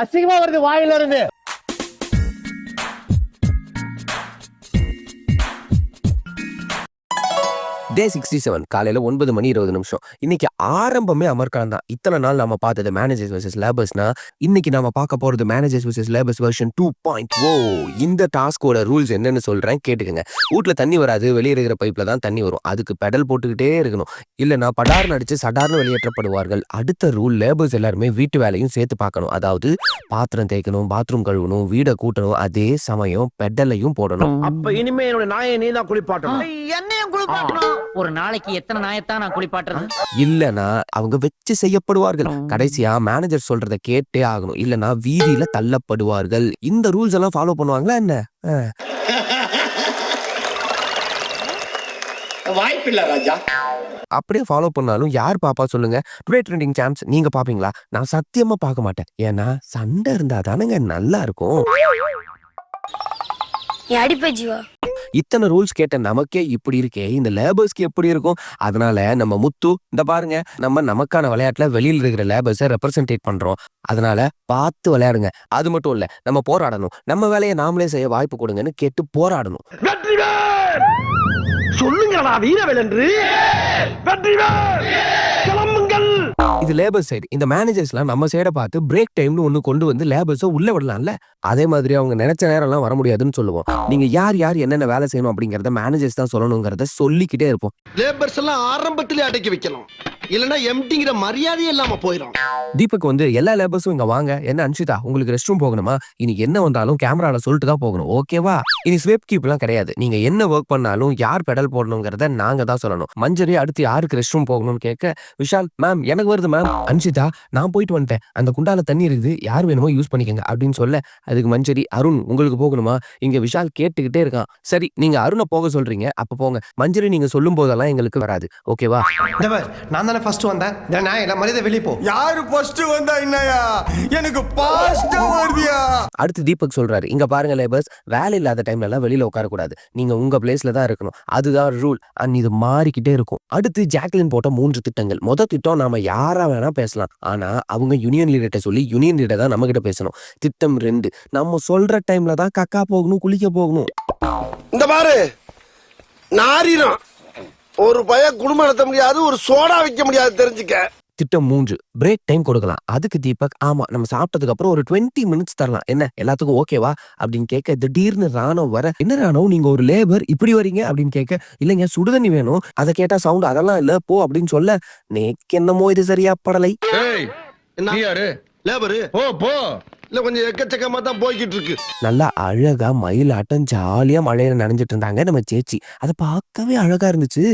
அசிங்கமா வருது வாயில இருந்து. டே 67 காலையில 9:20 இன்னைக்கு ஆரம்பமே அமர்க்கலாம் தான். இத்தனை நாள் நம்ம பார்த்தது மேனேஜர்ஸ் வர்சஸ் லேபர்ஸ்னா, இன்னைக்கு நாம பார்க்க போறது மேனேஜர்ஸ் வர்சஸ் லேபர்ஸ் வெர்ஷன் 2.0. இந்த டாஸ்கோட ரூல்ஸ் என்னன்னு சொல்றேன் கேட்டுக்கங்க. வீட்டுல தண்ணி வராது, வெளியே இருக்கிற பைப்ல தான் தண்ணி வரும். அதுக்கு பெடல் போட்டுக்கிட்டே இருக்கணும். இல்லைன்னா படார்னு அடிச்சு சடார்னு வெளியேற்றப்படுவார்கள். அடுத்த ரூல், லேபர்ஸ் எல்லாருமே வீட்டு வேலையும் சேர்த்து பார்க்கணும். அதாவது பாத்திரம் தேய்க்கணும், பாத்ரூம் கழுவணும், வீடை கூட்டணும், அதே சமயம் பெடலையும் போடணும். அப்ப இனிமே என்னோட நாயை நீ தான் குளிப்பாட்டணும். என்னையும் குளிப்பாட்டணும். ஒரு நாளைக்கு எத்தனை நாயத்தான் நான் குளிப்பாட்டுறது? இல்லனா அவங்க வெச்சு செய்யப்படுவார்கள். கடைசியா மேனேஜர் சொல்றத கேட்டே ஆகணும். இல்லனா வீதியில தள்ளப்படுவார்கள். இந்த ரூல்ஸ் எல்லாம் ஃபாலோ பண்ணுவாங்களா என்ன? வாய்ப்பில்லை ராஜா. அப்படியே ஃபாலோ பண்ணாலும் யார் பாப்பா சொல்லுங்க? டுடே ட்ரெண்டிங் சாம்ஸ் நீங்க பாப்பீங்களா? நான் சத்தியமா பார்க்க மாட்டேன். ஏன்னா சண்டை இருந்தா தானங்க நல்லா இருக்கும். இத்தனை ரூல்ஸ் கேட்ட நமக்கே இப்படி இருக்கே, இந்த லேபர்ஸ்க்கு எப்படி இருக்கும்? அதனால நம்ம முத்து இந்த பாருங்க, நமக்கான விளையாட்டுல வெளியில இருக்கிற லேபர்ஸை ரெப்ரசன்டேட் பண்றோம். அதனால பார்த்து விளையாடுங்க. அது மட்டும் இல்ல, நம்ம போராடணும். நம்ம வேலையை நாமளே செய்ய வாய்ப்பு கொடுங்கன்னு கேட்டு போராடணும். சொல்லுங்கடா வீரவேல் என்று. கிளம்புங்கள். இது லேபர் சைடு. இந்த மேனேஜர்ஸ்லாம் நம்ம சைட பார்த்து பிரேக் டைம்னு ஒண்ணு கொண்டு வந்து லேபர்ஸை உள்ள விடலாம்ல. அதே மாதிரி அவங்க நினைச்ச நேரம் எல்லாம் வர முடியாதுன்னு சொல்லுவோம். நீங்க யார் என்னென்ன வேலை செய்யணும் அப்படிங்கறத மேனேஜர்ஸ் தான் சொல்லணுங்கிறத சொல்லிக்கிட்டே இருப்போம். லேபர்ஸ் எல்லாம் ஆரம்பத்திலே அடக்கி வைக்கணும். இல்லனா எம்டிங்கிற மரியாதையே இல்லாம போயிடும். தீபக் வந்து எல்லா லேபர்ஸும் இங்க வாங்க. என்ன அன்ஷிதா, உங்களுக்கு ரெஸ்ட் ரூம் போகணுமா? இன்னைக்கு என்ன வந்தாலும் கேமரால சொல்லிட்டு தான் போகணும், ஓகேவா? இனி ஸ்வீப் கீப் எல்லாம் கிடையாது. நீங்க என்ன ஒர்க் பண்ணாலும் யார் பெடல் போடணுங்கிறத நாங்க தான் சொல்லணும். மஞ்சரி அடுத்து யாருக்கு ரெஸ்ட் ரூம் போகணும்னு கேட்க, விஷால் மேம் எனக்கு வருது மேம். அன்ஷிதா நான் போயிட்டு வந்துட்டேன், அந்த குண்டால தண்ணி இருக்குது, யார் வேணுமோ யூஸ் பண்ணிக்கங்க அப்படின்னு சொல்ல, அதுக்கு மஞ்சரி அருண் உங்களுக்கு போகணுமா? இங்க விஷால் கேட்டுக்கிட்டே இருக்கான். சரி நீங்க அருணை போக சொல்றீங்க, அப்ப போங்க. மஞ்சரி நீங்க சொல்லும் போதெல்லாம் எங்களுக்கு வராது, ஓகேவா? நான் தானே ஃபர்ஸ்ட் வந்தேன். நான் எல்லாம் மரியாதை வெளியே போ. யாரு ஃபர்ஸ்ட் வந்தா என்னயா? எனக்கு பாஸ்டா வருதியா? அடுத்து தீபக் சொல்றாரு, இங்க பாருங்க லேபர்ஸ், வேலை இல்லாத டைம்ல எல்லாம் வெளியில உட்கார கூடாது. நீங்க உங்க பிளேஸ்ல தான் இருக்கணும். அதுதான் ரூல். அண்ட் இது மாறிக்கிட்டே இருக்கும். அடுத்து ஜாக்லின் போட்ட 3 திட்டங்கள். மொத திட்டம், நாம யாரா வேணா பேசலாம். ஆனா அவங்க யூனியன் லீடர்கிட்ட சொல்லி யூனியன் லீடர் தான் நம்ம கிட்ட பேசணும். திட்டம் 2, நம்ம சொல்ற டைம்ல தான் கக்கா போகணும், குளிக்க போகணும். இந்த பாரு நாரினம். ஒரு பய குடும்பம் நடத்த முடியாது, ஒரு சோடா வைக்க முடியாது, தெரிஞ்சுக்க. திட்டம் 3, பிரேக் டைம் கொடுக்கலாம். அதுக்கு தீபக், ஆமா நம்ம சாப்பிட்டதுக்கு அப்புறம் ஒரு 20 மினிட்ஸ் தரலாம், என்ன எல்லாத்துக்கும் ஓகேவா அப்படின்னு கேட்க, திடீர்னு ராணவ் வர, என்ன ராணவ் நீங்க ஒரு லேபர் இப்படி வரீங்க அப்படின்னு கேட்க, இல்லைங்க சுடுதண்ணி வேணும். அதை கேட்டா சவுண்ட், அதெல்லாம் இல்ல போ அப்படின்னு சொல்ல, நேக்கு என்னமோ இது சரியா படலை. லேபரு போ இல்ல, கொஞ்சம் எக்கச்சக்கமா தான் போய்கிட்டு இருக்கு. நல்லா அழகா மயிலாட்டம் ஜாலியா மழையில நனைஞ்சிட்டு இருந்தாங்க நம்ம சேச்சி. அதை பார்க்கவே அழகா இருந்துச்சு.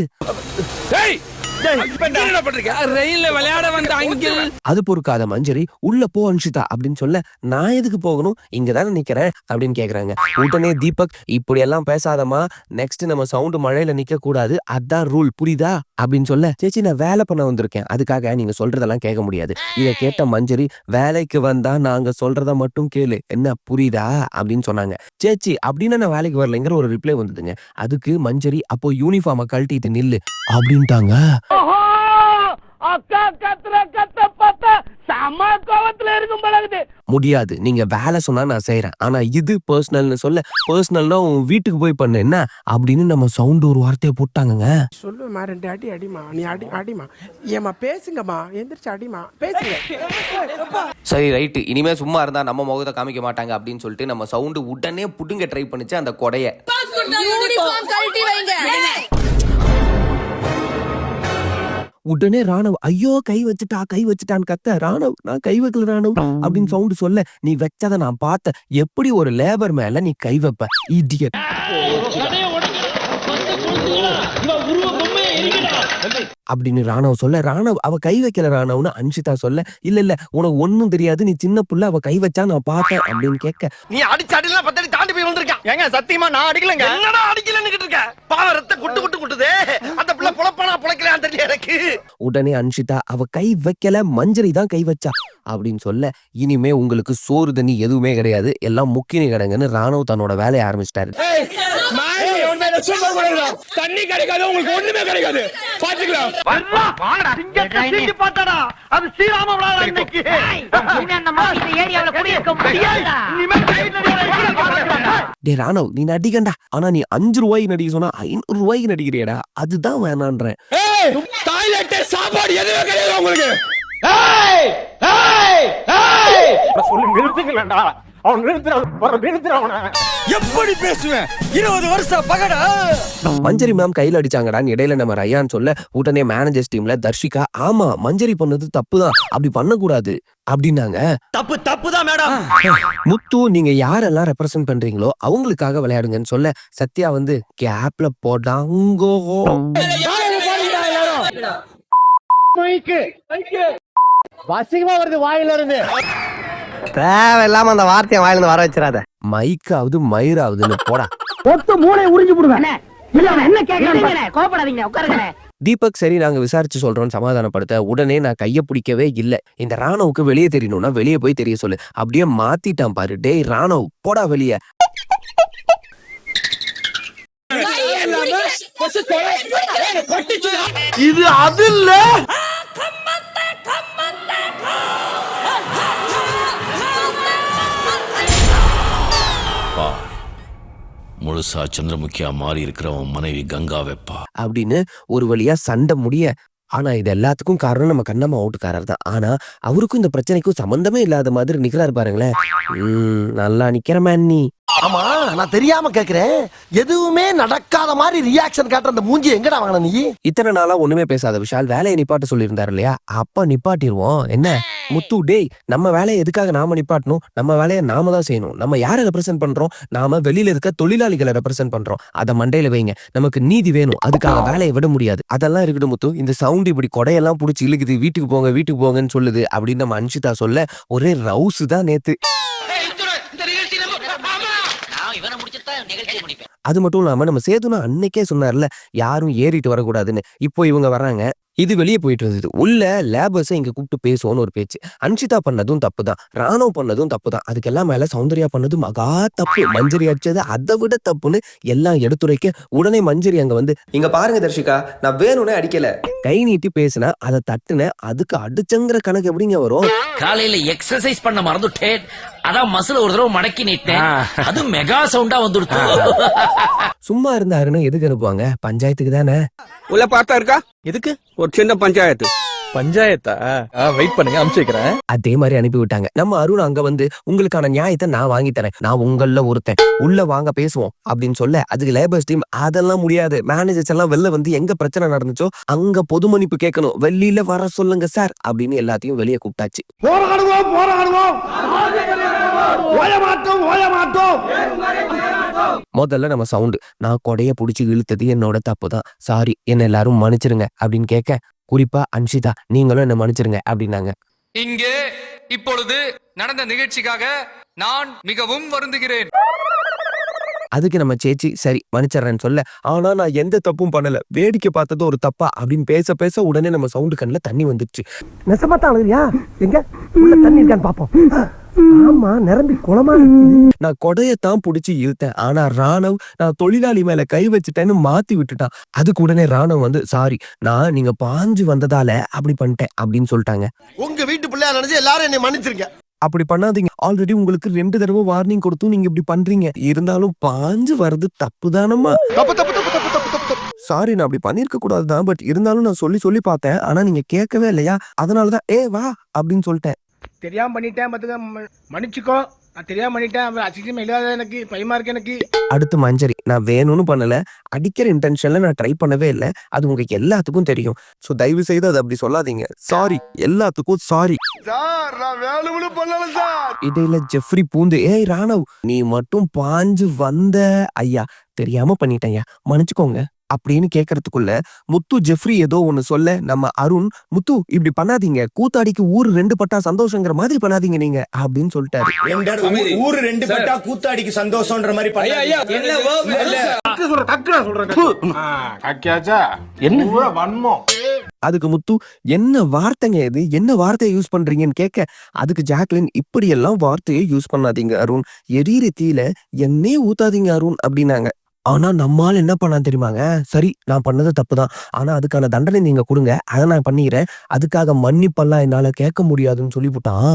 அது பொறுக்காத மஞ்சரி, உள்ள போ அன்ஷிதா அப்படின்னு சொல்ல, நான் எதுக்கு போகணும், இங்கதானே நிக்கிறேன் அப்படின்னு கேக்குறாங்க. உடனே தீபக், இப்படி எல்லாம் பேசாதமா, நெக்ஸ்ட் நம்ம சவுண்ட் மழையில நிக்க கூடாது, அதான் ரூல், புரியுதா அப்படின்னு சொல்ல, சேச்சி நான் வேலை பண்ண வந்திருக்கேன், அதுக்காக நீங்க சொல்றதெல்லாம் கேட்க முடியாது. இதை கேட்ட மஞ்சரி, வேலைக்கு வந்தா நாங்க சொல்றத மட்டும் கேளு, என்ன புரியுதா அப்படின்னு சொன்னாங்க. சேச்சி அப்படின்னு நான் வேலைக்கு வரலைங்கிற ஒரு ரிப்ளை வந்ததுங்க. அதுக்கு மஞ்சரி, அப்போ யூனிஃபார்மை கழட்டிட்டு நில்லு அப்படின்ட்டாங்க. முடியாது, நீங்க வேலை சொன்னா நான் செய்யறேன், ஆனா இது பர்சனல்னு சொல்ல, பர்சனல்னா உன் வீட்டுக்கு போய் பண்ண என்ன அப்படின்னு நம்ம சவுண்ட் ஒரு வார்த்தையை போட்டாங்க. சொல்லுமா 2 அடி அடிமா, நீ அடிமா, ஏமா பேசுங்கம்மா, எந்திரிச்சு அடிமா, பேசுங்க. சரி ரைட்டு, இனிமே சும்மா இருந்தா நம்ம முகத்தை காமிக்க மாட்டாங்க அப்படின்னு சொல்லிட்டு நம்ம சவுண்ட் உடனே புடுங்க ட்ரை பண்ணிச்சு அந்த கொடைய. உடனே ராணவ், ஐயோ கை வச்சுட்டான்னு கத்த, ராணவ் நான் கை வைக்கல ராணவ் அப்படின்னு சவுண்ட் சொல்ல, நீ வச்சத நான் பார்த்த, எப்படி ஒரு லேபர் மேல நீ கை வைப்ப இடியட் அப்படின்னு ராணவ் சொல்ல, ராணவ் அவ கை வைக்கல ராணவ்னு அன்ஷிதா சொல்ல, இல்ல உனக்கு ஒண்ணும் தெரியாது, நீ சின்ன புள்ள, அவ கை வச்சா நான் பார்த்தேன் அப்படின்னு கேட்க, நீ அடிச்சாடிலாம் 10 அடி தாண்டி போய் வந்திருக்கான். ஏங்க சத்தியமா நான் அடிக்கலங்க. என்னடா அடிக்கலன்னு இருக்க? பாவம் ரத்த குட்டுதே. அந்த புள்ள பொளப்பானா பொளக்கலையான்னு தெரியல எனக்கு. உடனே அன்ஷிதா, அவ கை வைக்கல, மஞ்சரி தான் கை வச்சா அப்படின்னு சொல்ல, இனிமே உங்களுக்கு சோறு தண்ணி எதுவுமே கிடையாது, எல்லாம் முக்கினி கிடங்குன்னு ராணவ் தன்னோட வேலையை ஆரம்பிச்சிட்டாரு. தண்ணி கிடைக்காது உங்களுக்கு ஒண்ணுமே கிடைக்காது பாத்துக்கலாம் பார்த்தாடா அது ஸ்ரீராம விழா இன்னைக்கு அந்த மாதிரி ஏரியாவுல குடியிருக்க முடியாதுடா. டே ராணவ் நீ நடிகண்டா ஆனா நீ 5 ரூபாய்க்கு நடிக்க சொன்னா 500 ரூபாய்க்கு நடிக்கிறியடா அதுதான் வேணான்றேன். டாய்லெட் சாப்பாடு எதுவே கிடையாது உங்களுக்கு. சொல்லி நிறுத்துங்களா அவன் நிறுத்துறான் எப்படி பேசுவேன் 20 வருஷம் பகடா. மஞ்சரி மேம் கையில அடிச்சாங்கடான்னு இடையில நம்ம ரயான் சொல்ல உடனே மேனேஜர்ஸ் டீம்ல தர்ஷிகா ஆமா மஞ்சரி பண்ணது தப்புதான் அப்படி பண்ணக்கூடாது அப்படின்னாங்க. தப்புதான் மேடம். முத்து நீங்க யாரெல்லாம் ரெப்ரசென்ட் பண்றீங்களோ அவங்களுக்காக விளையாடுங்கன்னு சொல்ல சத்யா வந்து கேப்ல போடாங்கோ. வசிகமா வருது வாயில இருந்து. தேவையில்லாம அந்த வார்த்தையை வாயிலிருந்து வர வச்சிடாத. மைக்காவது மயிராவதுன்னு போடா. ஒத்து மூளை உறிஞ்சு போடுவேன். என்ன கேக்குறீங்க? கோபப்படாதீங்க, உட்காருங்க. தீபக் சரி நாங்க விசாரிச்சு சொல்றோம்னு சமாதானப்படுத்த உடனே நான் கைய பிடிக்கவே இல்ல. இந்த ராணவுக்கு வெளியே தெரியணும்னா வெளியே போய் தெரிய சொல்லு. அப்படியே மாத்திட்டான் பாரு. டேய் ராணவ் போடா வெளியே. இது அது இல்ல. முழுசா சந்திரமுகியா மாறி இருக்கிறவன் மனைவி கங்கா வெப்பா அப்படின்னு ஒரு வழியா சண்டை முடிய. ஆனா இது எல்லாத்துக்கும் காரணம் நம்ம கண்ணம்மா அவுட்டுக்காரர் தான். ஆனா அவருக்கும் இந்த பிரச்சனைக்கும் சம்பந்தமே இல்லாத மாதிரி நிக்கிறாரு பாருங்களேன். நல்லா நிக்கிற மேன் நீ. ஆமா நான் தெரியாம கேக்குறேன் எதுவுமே நடக்காத மாதிரி ரியாக்ஷன் காட்டுற அந்த மூஞ்சி எங்கடா வாங்கின நீ? இத்தனை நாளா ஒண்ணுமே பேசாத விஷால் வேலையை நிப்பாட்ட சொல்லியிருந்தாரு இல்லையா? அப்ப நிப்பாட்டிடுவோம் என்ன முத்து. டேய் நம்ம வேலையை எதுக்காக நாம நிப்பாட்டணும்? நம்ம வேலையை நாம தான் செய்யணும். நம்ம யாரை ரெப்ரசென்ட் பண்றோம்? நாம வெளியில இருக்க தொழிலாளிகளை ரெப்ரசென்ட் பண்றோம். அதை மண்டையில வைங்க. நமக்கு நீதி வேணும். அதுக்காக வேலையை விட முடியாது. அதெல்லாம் இருக்கட்டும் முத்து. இந்த சவுண்ட் இப்படி கொடையெல்லாம் புடிச்சு இழுக்குது. வீட்டுக்கு போங்கன்னு சொல்லுது அப்படின்னு நம்ம அன்ஷிதா சொல்ல ஒரே ரவுஸ் தான் நேத்து. அது மட்டும் இல்லாம நம்ம சேதுனா அன்னைக்கே சொன்னார்ல யாரும் ஏறிட்டு வரக்கூடாதுன்னு. இப்போ இவங்க வர்றாங்க. இது வெளியே போயிட்டு இருந்தது. உள்ள லேபர்ஸை இங்க கூப்பிட்டு பேசுவோன்னு ஒரு பேச்சு. அன்ஷிதா பண்ணதும் தப்பு தான். ராணவ் பண்ணதும் தப்பு தான். அதுக்கெல்லாம் மேல சௌந்தர்யா பண்ணது மகா தப்பு. மஞ்சரி அடிச்சது அதை விட தப்புன்னு எல்லாம் எடுத்துரைக்க உடனே மஞ்சரி அங்க வந்து இங்க பாருங்க தர்ஷிகா நான் வேணும்னே அடிக்கல. கை நீட்டி பேசினா அதை தட்டுன அதுக்கு அடிச்சங்கிற கணக்கு எப்படிங்க வரும்? காலையில எக்ஸசைஸ் பண்ண மறந்துட்டேன். அதான் மசில் ஒரு தடவை மடக்கி நீட்டேன். அது மெகா சவுண்டா வந்துடுச்சு. சும்மா இருந்தாருன்னு எதுக்கு அனுப்புவாங்க? பஞ்சாயத்துக்கு தானே. உள்ள பார்த்தா இருக்கா? எதுக்கு? ஒரு சின்ன பஞ்சாயத்து. பஞ்சாயத்தா? வெயிட் பண்ணுங்க அனுப்பிச்சு வைக்கிறேன். அதே மாதிரி அனுப்பி விட்டாங்க. நம்ம அருண் அங்க வந்து உங்களுக்கான நியாயத்தை நான் வாங்கி தரேன். நான் உங்கள ஒருத்தன். உள்ள வாங்க பேசுவோம் அப்படின்னு சொல்ல அதுக்கு லேபர்ஸ் டீம் அதெல்லாம் முடியாது. மேனேஜர்ஸ் எல்லாம் வெளில வந்து எங்க பிரச்சனை நடந்துச்சோ அங்க பொது மன்னிப்பு கேட்கணும். வெளியில வர சொல்லுங்க சார் அப்படின்னு எல்லாத்தையும் வெளியே கூப்பிட்டாச்சு. முதல்ல நம்ம சவுண்ட் நான் கொடைய புடிச்சு இழுத்தது என்னோட தப்பு தான். சாரி என்ன எல்லாரும் மன்னிச்சிருங்க அப்படின்னு கேட்க குறிப்பா அன்ஷிதா நீங்களும் என்ன மன்னிச்சிருங்க அப்படின்னாங்க. இங்கே இப்பொழுது நடந்த நிகழ்ச்சிக்காக நான் மிகவும் வருந்துகிறேன். அதுக்கு நம்ம சேச்சி சரி மன்னிச்சிடறேன்னு சொல்ல ஆனா நான் எந்த தப்பும் பண்ணல வேடிக்கை பார்த்தது ஒரு தப்பா அப்படின்னு பேச பேச உடனே நம்ம சவுண்டு கண்ணுல தண்ணி வந்துருச்சு. நெசமாத்தான் அழுகுறியா? எங்க உள்ள தண்ணி இருக்கான்னு பாப்போம். ஆமா நிரம்பி குளமா. நான் கொடையத்தான் புடிச்சு இழுத்தேன். ஆனா ராணவ் நான் தொழிலாளி மேல கை வச்சுட்டேன்னு மாத்தி விட்டுட்டான். அதுக்கு உடனே ராணவ் வந்து சாரி நான் நீங்க பாஞ்சு வந்ததால அப்படி பண்ணிட்டேன் அப்படின்னு சொல்லிட்டாங்க. உங்க வீட்டு பிள்ளையா நினைச்சு எல்லாரும் என்னை மன்னிச்சிருங்க. அப்படி பண்ணாதீங்க. ஆல்ரெடி உங்களுக்கு 2 தடவை வார்னிங் கொடுத்தும் நீங்க இப்படி பண்றீங்க. இருந்தாலும் பாஞ்சு வர்றது தப்பு தானம்மா. சாரி நான் அப்படி பண்ணிருக்க கூடாதுதான். பட் இருந்தாலும் நான் சொல்லி பார்த்தேன். ஆனா நீங்க கேட்கவே இல்லையா? அதனாலதான் வா அப்படின்னு சொல்லிட்டேன். தெரியாம பண்ணிட்டேன் பாத்துக்க, மன்னிச்சுக்கோ. நான் தெரியாம பண்ணிட்டேன். அசிங்கம் இல்லாத எனக்கு பயமா இருக்கு எனக்கு. அடுத்து மஞ்சரி நான் வேணும்னு பண்ணல. அடிக்கிற இன்டென்ஷன்ல நான் ட்ரை பண்ணவே இல்லை. அது உங்களுக்கு எல்லாத்துக்கும் தெரியும். சோ தயவு செய்து அது அப்படி சொல்லாதீங்க. சாரி எல்லாத்துக்கும் சாரி. இடையில ஜெஃப்ரி பூந்து ராணவ் நீ மட்டும் பாஞ்சு வந்த ஐயா தெரியாம பண்ணிட்டேன் மன்னிச்சுக்கோங்க அப்படின்னு கேட்கறதுக்குள்ள முத்து ஜெஃப்ரி ஏதோ ஒண்ணு சொல்ல நம்ம அருண் முத்து இப்படி பண்ணாதீங்க. கூத்தாடிக்கு ஊரு 2 பட்டா சந்தோஷங்கிற மாதிரி பண்ணாதீங்க நீங்க அப்படின்னு சொல்லிட்டாரு. ஊரு 2 பட்டா கூத்தாடிக்கு சந்தோஷம்ன்ற மாதிரி அதுக்கு முத்து என்ன வார்த்தைங்க இது? என்ன வார்த்தையை யூஸ் பண்றீங்கன்னு கேட்க அதுக்கு ஜாக்லின் இப்படி எல்லாம் வார்த்தையை யூஸ் பண்ணாதீங்க அருண். எரியிற தீல என்னே ஊத்தாதீங்க அருண் அப்படின்னாங்க. ஆனா நம்மால் என்ன பண்ணா தெரியுமாங்க? சரி நான் பண்ணது தப்புதான், ஆனா அதுக்கான தண்டனை நீங்க கொடுங்க, அதை நான் பண்ணிக்கிறேன், அதுக்காக மன்னிப்பெல்லாம் என்னால கேட்க முடியாதுன்னு சொல்லிவிட்டான்.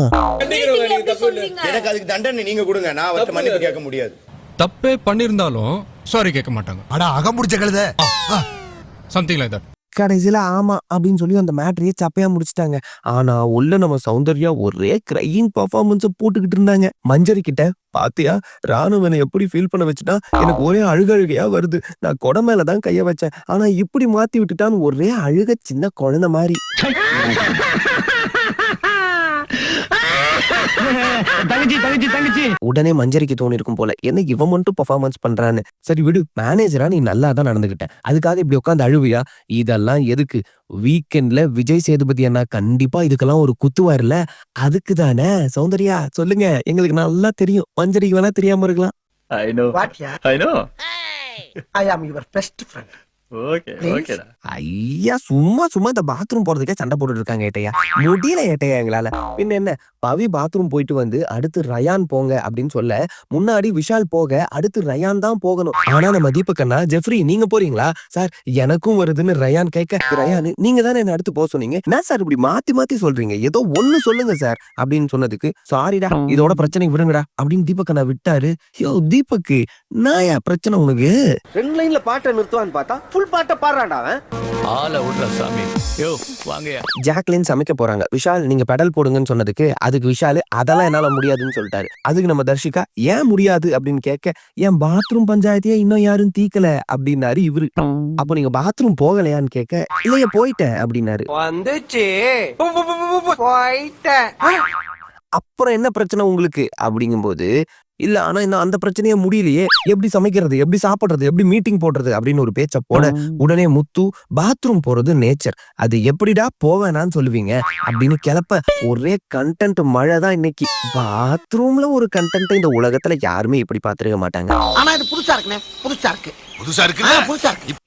எனக்கு அதுக்கு தண்டனை நீங்க கொடுங்க, நான் அவர்ட்ட மன்னிப்பு கேட்க முடியாது. தப்பே பண்ணிருந்தாலும் சாரி கேட்க மாட்டாங்க. அடா அகம் முடிச்ச கழுத. Something like that. கடைசியில ஆமா அப்படின்னு சொல்லி அந்த மேட்டரையே சப்பையா முடிச்சிட்டாங்க. ஆனா உள்ள நம்ம சௌந்தர்யா ஒரே கிரையிங் பர்ஃபார்மன்ஸ் போட்டுக்கிட்டு இருந்தாங்க. மஞ்சரி கிட்ட பாத்தியா ராணுவனை எப்படி ஃபீல் பண்ண வச்சுட்டா, எனக்கு ஒரே அழுகையா வருது, நான் கொடை மேலதான் கைய வச்சேன், ஆனா இப்படி மாத்தி விட்டுட்டான்னு ஒரே அழுக சின்ன குழந்தை மாதிரி. உடனே மஞ்சரிக்கு தோணி இருக்கும் போல, என்ன இவன் மட்டும் பெர்ஃபார்மன்ஸ் பண்றான்னு. சரி விடு, மேனேஜரா நீ நல்லா தான் நடந்துகிட்ட, அதுக்காக இப்படி உட்காந்து அழுவியா? இதெல்லாம் எதுக்கு? வீக்கெண்ட்ல விஜய் சேதுபதி அண்ணா கண்டிப்பா இதுக்கெல்லாம் ஒரு குத்துவார்ல, அதுக்கு தானே. சௌந்தர்யா சொல்லுங்க, எங்களுக்கு நல்லா தெரியும், மஞ்சரிக்கு வேணா தெரியாம இருக்கலாம். I am your best friend. ஐயா சும்மா இந்த பாத்ரூம் போறதுக்கே சண்டை போட்டுட்டு இருக்காங்க ஏட்டையா. முடியல ஏட்டையா எங்களால. பின்ன என்ன, பவி பாத்ரூம் போயிட்டு வந்து அடுத்து ரயான் போங்க அப்படின்னு சொல்ல, முன்னாடி விஷால் போக அடுத்து ரயான் தான் போகணும். ஆனா நம்ம தீபக் அண்ணா, ஜெஃப்ரி நீங்க போறீங்களா சார்? எனக்கும் வருதுன்னு ரயான் கேட்க, ரயான் நீங்க தானே என்ன அடுத்து போக சொன்னீங்க, என்ன சார் இப்படி மாத்தி சொல்றீங்க, ஏதோ ஒண்ணு சொல்லுங்க சார் அப்படின்னு சொன்னதுக்கு, சாரிடா இதோட பிரச்சனை விடுங்கடா அப்படின்னு தீபக் அண்ணா விட்டாரு. யோ தீபக், நாயா பிரச்சனை உனக்கு? 2 லைன்ல பாட்டை நிறுத்துவான்னு பார்த்தா ஃபுல் பாட்டை பாடுறான்டா அவன். ஆள விடுற சாமி. யோ வாங்கயா. ஜாக்லின் சமைக்க போறாங்க. விஷால் நீங்க பெடல் போடுங்கன்னு சொன்னதுக்கு, அதுக்கு விஷால் அதெல்லாம் என்னால முடியாதுன்னு சொல்லிட்டாரு. அதுக்கு நம்ம தர்ஷிகா ஏன் முடியாது அப்படின்னு கேட்க, என் பாத்ரூம் பஞ்சாயத்தையே இன்னும் யாரும் தீக்கல அப்படின்னாரு இவரு. அப்போ நீங்க பாத்ரூம் போகலையான்னு கேட்க, இல்லையே போயிட்டேன் அப்படின்னாரு. வந்துச்சு போயிட்டேன். அப்புறம் என்ன பிரச்சனை உங்களுக்கு அப்படிங்கும்போது, இல்ல ஆனா இன்னும் அந்த பிரச்சனையே முடியலையே, எப்படி சமைக்கிறது, எப்படி சாப்பிடுறது, எப்படி மீட்டிங் போடுறது அப்படின்னு ஒரு பேச்ச போட, உடனே முத்து பாத்ரூம் போறது நேச்சர், அது எப்படிடா போவேனான்னு சொல்லுவீங்க அப்படின்னு கிளப்ப, ஒரே கண்டென்ட் மழை தான் இன்னைக்கு. பாத்ரூம்ல ஒரு கண்டென்ட் இந்த உலகத்துல யாருமே இப்படி பாத்துருக்க மாட்டாங்க. ஆனா இது புதுசா இருக்குனே, புதுசா இருக்கு.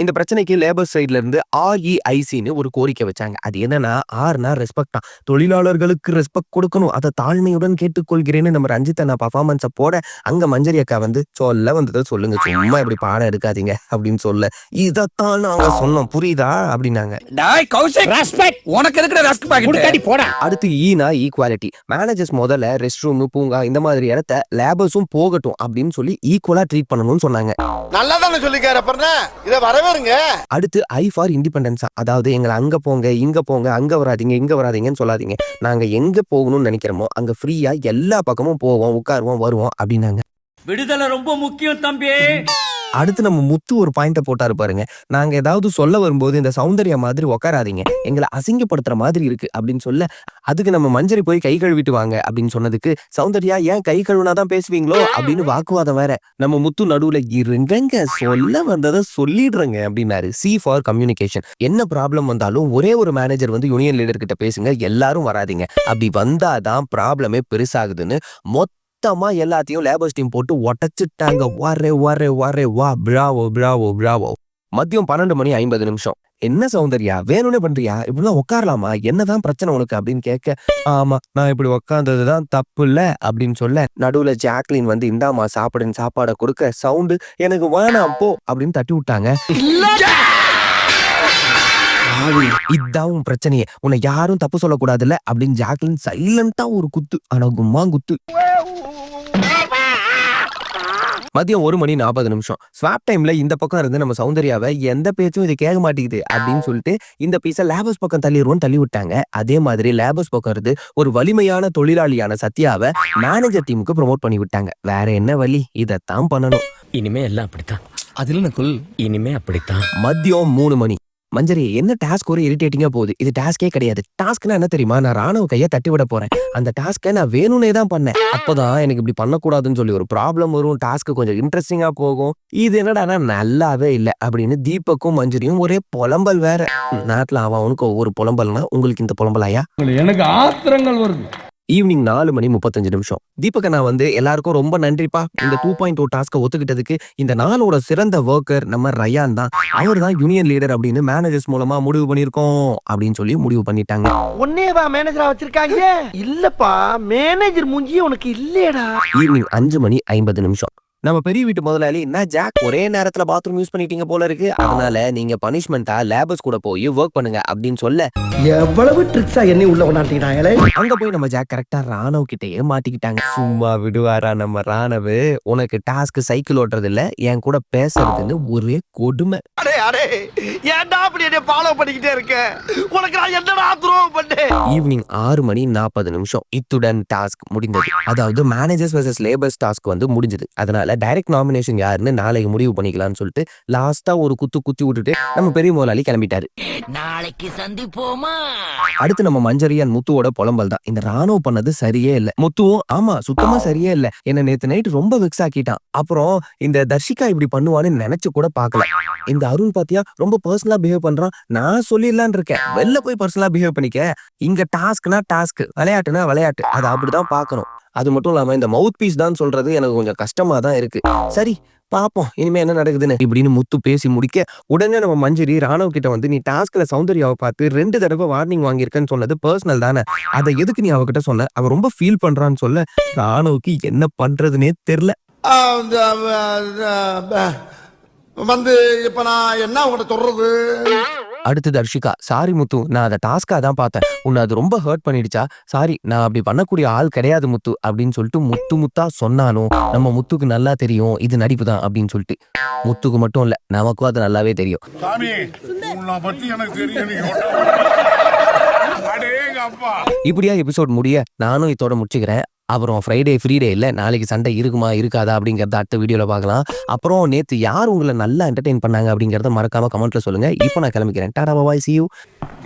இந்த பிரச்சனைக்கு லேபர் சைட்ல இருந்து REICன்னு ஒரு கோரிக்கை வச்சாங்க. அது என்னன்னா, ஆர்னா ரெஸ்பெக்ட், தொழிலாளர்களுக்கு ரெஸ்பெக்ட் கொடுக்கணும், அதை தாழ்மையுடன் கேட்டுக்கொள்கிறேன்னு நம்ம ரஞ்சித் அண்ணா பர்ஃபார்மன்ஸை போட, அங்க மஞ்சரி அக்கா வந்து சொல்ல வந்ததை சொல்லுங்க, சும்மா இப்படி பாடம் எடுக்காதீங்க அப்படின்னு சொல்ல, இதத்தான் நாங்க சொன்னோம் புரியுதா அப்படின்னாங்க. அடுத்து ஈனா ஈக்குவாலிட்டி, மேனேஜர்ஸ் முதல்ல ரெஸ்ட் ரூம் பூங்கா இந்த மாதிரி இடத்த லேபர்ஸும் போகட்டும் அப்படின்னு சொல்லி ஈக்குவலா ட்ரீட் பண்ணணும்னு சொன்னாங்க. நல்லா தானே சொல்லிக்காரு, அப்புறம் இத வரவேறுங்க. அடுத்து ஐ ஃபார் இண்டிபெண்டன்ஸா, அதாவது எங்களை அங்க போங்க இங்க போங்க, அங்க வராதீங்க இங்க வராதீங்கன்னு சொல்லாதீங்க, நாங்க எங்க போகணும்னு நினைக்கிறோமோ அங்க ஃப்ரீயா எல்லா பக்கமும் போவோம், உட்காருவோம், வருவோம் அப்படின்னாங்க. விடுதலை ரொம்ப முக்கியம் தம்பி. அடுத்து நம்ம முத்து ஒரு பாயிண்ட போட்டாரு பாருங்க, நாங்க ஏதாவது சொல்ல வரும்போது இந்த சௌந்தர்யா மாதிரி உட்காராதீங்க, எங்களை அசிங்கப்படுத்துற மாதிரி இருக்கு அப்படின்னு சொல்ல, அதுக்கு நம்ம மஞ்சரி போய் கை கழுவிட்டு வாங்க அப்படின்னு சொன்னதுக்கு, சௌந்தர்யா ஏன் கை கழுவுனாதான் பேசுவீங்களோ அப்படின்னு வாக்குவாதம் வேற. நம்ம முத்து நடுவுல, இருங்க சொல்ல வந்ததை சொல்லிடுறேங்க அப்படின்னாரு. C ஃபார் கம்யூனிகேஷன், என்ன ப்ராப்ளம் வந்தாலும் ஒரே ஒரு மேனேஜர் வந்து யூனியன் லீடர் கிட்ட பேசுங்க, எல்லாரும் வராதீங்க, அப்படி வந்தாதான் ப்ராப்ளமே பெருசாகுதுன்னு மொத்தமா எல்லாத்தையும் லேபர்ஸ் டீம் போட்டு உடைச்சிட்டாங்க. வா பிராவோ. மதியம் 12:50. என்ன சௌந்தர்யா வேணும்னே பண்றியா, இப்படிலாம் உட்காரலாமா, என்னதான் பிரச்சனை உனக்கு அப்படின்னு கேட்க, ஆமா நான் இப்படி உட்கார்ந்ததுதான் தப்பு இல்ல அப்படின்னு சொல்ல, நடுவுல ஜாக்லின் வந்து இந்தாமா சாப்பிடுன்னு சாப்பாடை கொடுக்க, சவுண்டு எனக்கு வேணாம் போ அப்படின்னு தட்டி விட்டாங்க. இதாவும் பிரச்சனையே, உன்னை யாரும் தப்பு சொல்லக்கூடாதுல்ல அப்படின்னு ஜாக்லின் சைலண்டா ஒரு குத்து, ஆனா கும்மா குத்து. மதியம் 1:40. ஸ்வாப் டைம்ல இந்த பக்கம் இருந்து நம்ம சௌந்தர்யாவை எந்த பேச்சும் இது கேட்க மாட்டேங்குது அப்படின்னு சொல்லிட்டு இந்த பீஸை லேபர்ஸ் பக்கம் தள்ளி விட்டாங்க. அதே மாதிரி லேபர்ஸ் பக்கம் இருந்து ஒரு வலிமையான தொழிலாளியான சத்யாவை மேனேஜர் டீமுக்கு ப்ரமோட் பண்ணி விட்டாங்க. வேற என்ன வழி, இதத்தான் பண்ணணும். இனிமே எல்லாம் அப்படித்தான். அதுல நக்குல் இனிமே அப்படித்தான். மதியம் 3 மஞ்சரி என்ன டாஸ்க் ஒரு இரிட்டேட்டிங்கா போகுது, இது டாஸ்கே கிடையாது. டாஸ்க்னா என்ன தெரியுமா, நான் ராணுவ கையை தட்டி விட போறேன், அந்த டாஸ்கை நான் வேணும்னே தான் பண்ணேன், அப்பதான் எனக்கு இப்படி பண்ணக்கூடாதுன்னு சொல்லி ஒரு ப்ராப்ளம் வரும், டாஸ்க் கொஞ்சம் இன்ட்ரெஸ்டிங்கா போகும். இது என்னடா நல்லாவே இல்லை அப்படின்னு தீபக்கும் மஞ்சரியும் ஒரே புலம்பல் வேற. நாட்டுல அவனுக்கு ஒவ்வொரு புலம்பல்னா உங்களுக்கு இந்த புலம்பலாயா? எனக்கு ஆத்திரங்கள் வருது. ஈவினிங் 4:35. தீபக் அண்ணா வந்து எல்லாருக்கும் ரொம்ப நன்றிப்பா, இந்த 2.0 டாஸ்கை ஒத்துக்கிட்டதுக்கு. இந்த நாளோட சிறந்த ஒர்க்கர் நம்ம ரயான் தான், அவர் தான் யூனியன் லீடர் அப்படின்னு மேனேஜர்ஸ் மூலமா முடிவு பண்ணிருக்கோம் அப்படின்னு சொல்லி முடிவு பண்ணிட்டாங்க. ஒன்னேவா மேனேஜரா வச்சிருக்காங்க? இல்லப்பா மேனேஜர் மூஞ்சியே உனக்கு இல்லையடா. ஈவினிங் 5:50. நம்ம பெரிய வீட்டு முதலாளி என்ன ஜாக் ஒரே நேரத்துல பாத்ரூம் யூஸ் பண்ணிட்டீங்க போல இருக்கு, அதனால நீங்க பனிஷ்மெண்டா லேபர்ஸ் கூட போய் ஒர்க் பண்ணுங்க அப்படின்னு சொல்ல எவ்வளவு ட்ரிக்ஸா என்னை உள்ள கொண்டாட்டிட்டாங்களே. அங்க போய் நம்ம ஜாக் கரெக்டா ராணவ் கிட்டயே மாட்டிக்கிட்டாங்க. சும்மா விடுவாரா நம்ம ராணவ், உனக்கு டாஸ்க் சைக்கிள் ஓட்டுறது இல்ல என் கூட பேசுறதுன்னு ஒரே கொடுமை. அடே அடே ஏன்டா அப்படி என்ன ஃபாலோ பண்ணிக்கிட்டே இருக்க? உனக்கு நான் என்னடா துரோகம் பண்ணேன்? ஈவினிங் 6:40 இத்துடன் டாஸ்க் முடிந்தது. அதாவது மேனேஜர்ஸ் வெர்சஸ் லேபர்ஸ் டாஸ்க் வந்து முடிஞ்சது. அதனால டைரக்ட் நாமினேஷன் யாருன்னு நாளைக்கு முடிவு பண்ணிக்கலாம்னு சொல்லிட்டு லாஸ்டா ஒரு குத்தி விட்டுட்டு நம்ம பெரிய முதலாளி கிளம்பிட்டாரு. நாளைக்கு சந்திப்போமா? அடுத்து நம்ம மஞ்சரியான் முத்துவோட புலம்பல் தான். இந்த ராணுவ பண்ணது சரியே இல்ல. முத்துவும் ஆமா சுத்தமா சரியே இல்ல, என்ன நேத்து நைட் ரொம்ப வெக்ஸ் ஆக்கிட்டான். அப்புறம் இந்த தர்ஷிகா இப்படி பண்ணுவான்னு நினைச்சு கூட பாக்கல. இந்த அருண் பாத்தியா ரொம்ப பர்சனலா பிஹேவ் பண்றான். நான் சொல்லிடலான்னு இருக்கேன், வெளில போய் பர்சனலா பிஹேவ் பண்ணிக்க. இங்க டாஸ்க்னா டாஸ்க், விளையாட்டுனா விளையாட்டு, அதை அப்படிதான் பாக்கணும். அது மட்டும் இல்லாம இந்த மவுத் பீஸ் தான் சொல்றது எனக்கு கொஞ்சம் கஷ்டமா தான் இருக்கு. சரி பாப்போம் இனிமே என்ன நடக்குதுன்னு இப்படின்னு முத்து பேசி முடிக்க உடனே நம்ம மஞ்சரி ராணவ் கிட்ட வந்து நீ டாஸ்க்ல சௌந்தர்யாவை பார்த்து 2 தடவை வார்னிங் வாங்கியிருக்கன்னு சொன்னது பர்சனல் தானே, அதை எதுக்கு நீ அவகிட்ட சொன்ன, அவ ரொம்ப ஃபீல் பண்றான்னு சொல்ல ராணவுக்கு என்ன பண்றதுன்னே தெரியல. வந்து இப்ப நான் என்ன உங்கள்கிட்ட சொல்றது? அடுத்து தர்ஷிகா, சாரி முத்து, நான் அதை டாஸ்கா தான் பார்த்தேன், உன்னை அது ரொம்ப ஹர்ட் பண்ணிடுச்சா? சாரி, நான் அப்படி பண்ணக்கூடிய ஆள் கிடையாது முத்து அப்படின்னு சொல்லிட்டு முத்தா சொன்னாலும் நம்ம முத்துக்கு நல்லா தெரியும் இது நடிப்பு தான் அப்படின்னு சொல்லிட்டு. முத்துக்கு மட்டும் இல்ல நமக்கும் அது நல்லாவே தெரியும். இப்படியா எபிசோட் முடிய நானும் இதோட முடிச்சுக்கிறேன். அப்புறம் ஃப்ரைடே ஃப்ரீடே இல்லை, நாளைக்கு சண்டை இருக்குமா இருக்காதா அப்படிங்கிறத அடுத்த வீடியோவில் பார்க்கலாம். அப்புறம் நேற்று யார் உங்களை நல்லா என்டர்டெயின் பண்ணாங்க அப்படிங்கிறத மறக்காம கமெண்ட்ல சொல்லுங்க. இப்போ நான் கிளம்பிக்கிறேன். டாடா பாய், see you.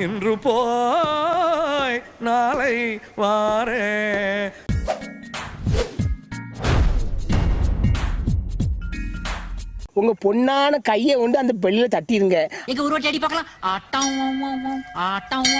இன்று போய் நாளை வாரே. உங்க பொண்ணான கையை கொண்டு அந்த பெல்லில தட்டிடுங்க. எங்க ஒரு வாட்டி அடி பார்க்கலாம். ஆட்டம் ஆட்டம்